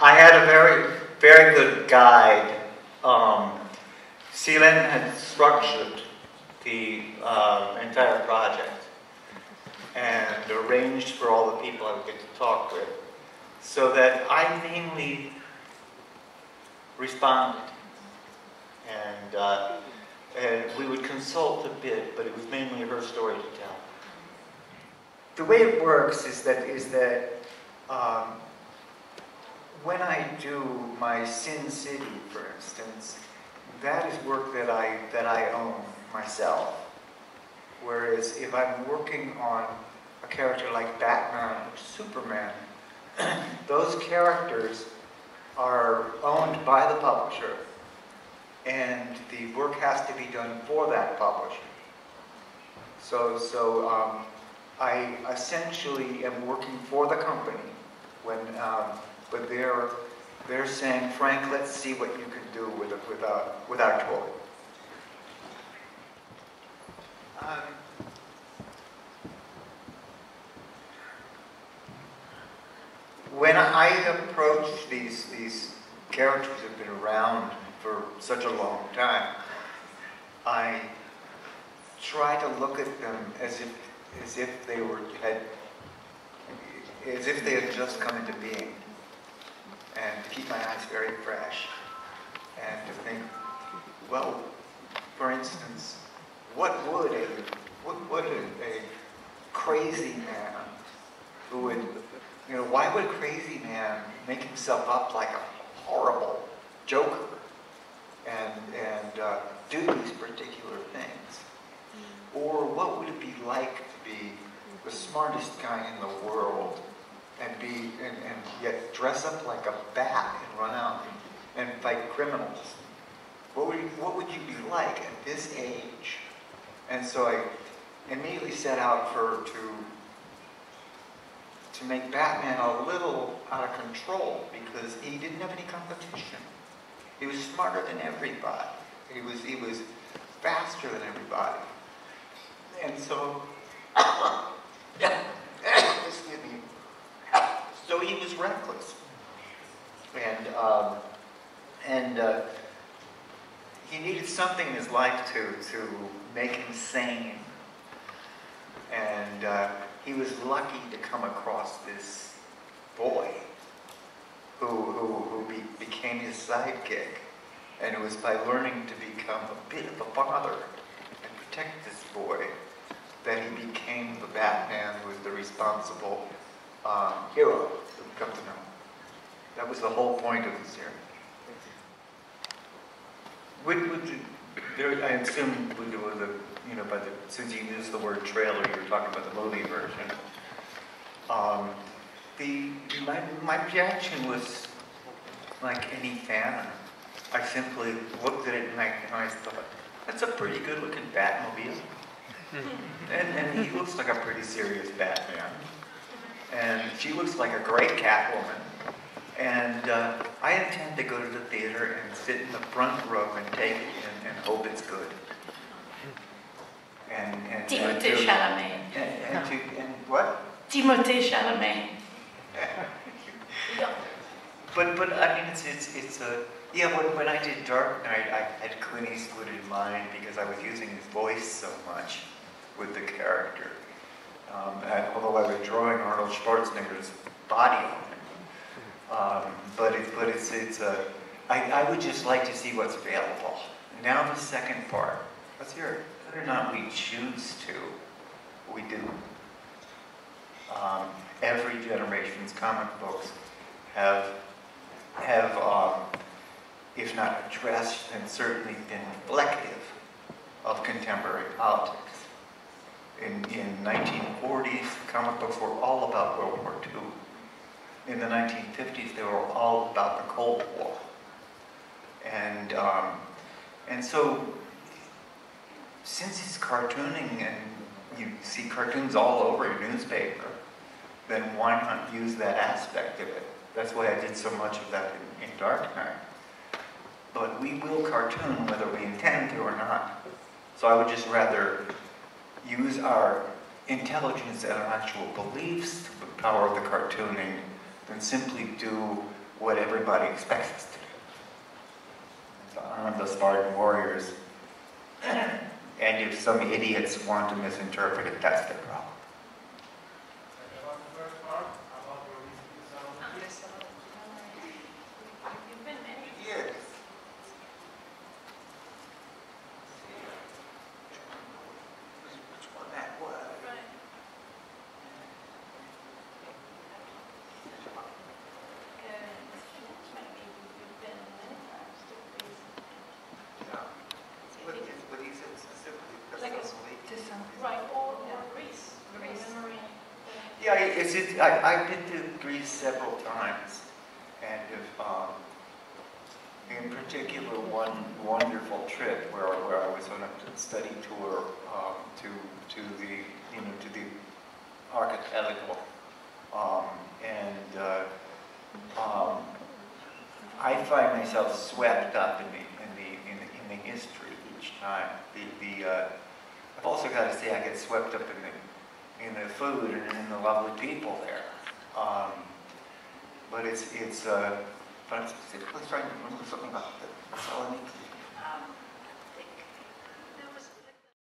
I had a very, very good guide. Seelan had structured the entire project and arranged for all the people I would get to talk with, so that I mainly responded. And we would consult a bit, but it was mainly her story to tell. The way it works is that when I do my Sin City, for instance, that is work that I own myself. Whereas if I'm working on a character like Batman or Superman, those characters are owned by the publisher, and the work has to be done for that publisher. So I essentially am working for the company when, but they're saying, Frank, let's see what you can do with our toy. When I approach these characters who've been around for such a long time, I try to look at them as if they had just come into being, and to keep my eyes very fresh, and to think, well, for instance, what would a crazy man who would, why would a crazy man make himself up like a horrible joker and do these particular things? Or what would it be like to be the smartest guy in the world and yet dress up like a bat and run out and fight criminals? What would you be like at this age? And so I immediately set out to make Batman a little out of control, because he didn't have any competition. He was smarter than everybody. He was faster than everybody. And so, excuse me. So he was reckless, and he needed something in his life to make him sane. And he was lucky to come across this boy who became his sidekick. And it was by learning to become a bit of a father and protect this boy that he became the Batman who was the responsible hero that we come to know. That was the whole point of the series. I assume since you used the word trailer, you're talking about the movie version. My reaction was like any fan. I simply looked at it and I thought, that's a pretty good looking Batmobile. And he looks like a pretty serious Batman. And she looks like a great Catwoman. And I intend to go to the theater and sit in the front row and take it and hope it's good. Timothée Chalamet. And what? Timothée Chalamet. But I mean, it's a, yeah, when I did Dark Knight, I had Clint Eastwood in mind because I was using his voice so much with the character. Although I was drawing Arnold Schwarzenegger's body on it. But I would just like to see what's available. Now the second part. Let's hear it. Whether or not we choose to, we do. Every generation's comic books have if not addressed, then certainly been reflective of contemporary politics. In 1940s, comic books were all about World War II. In the 1950s, they were all about the Cold War. And so, since it's cartooning and you see cartoons all over your newspaper, then why not use that aspect of it? That's why I did so much of that in Dark Knight. But we will cartoon whether we intend to or not. So I would just rather use our intelligence and our actual beliefs to the power of the cartooning than simply do what everybody expects us to do. To honor the Spartan warriors. And if some idiots want to misinterpret it, that's their problem. About the first part, about your recent You've been many. Yes. Which one that was? Right. Maybe you've been many times to Greece. Yeah. But he said specifically Like because it's of the Right, or Greece. Greece. Yeah, I've been to Greece several times, and in particular one wonderful trip where I was on a study tour to the archipelago, I find myself swept up in the history each time. I've also got to say I get swept up in the food and in the lovely people there. But but I'm specifically trying to remember something about the Thessaloniki.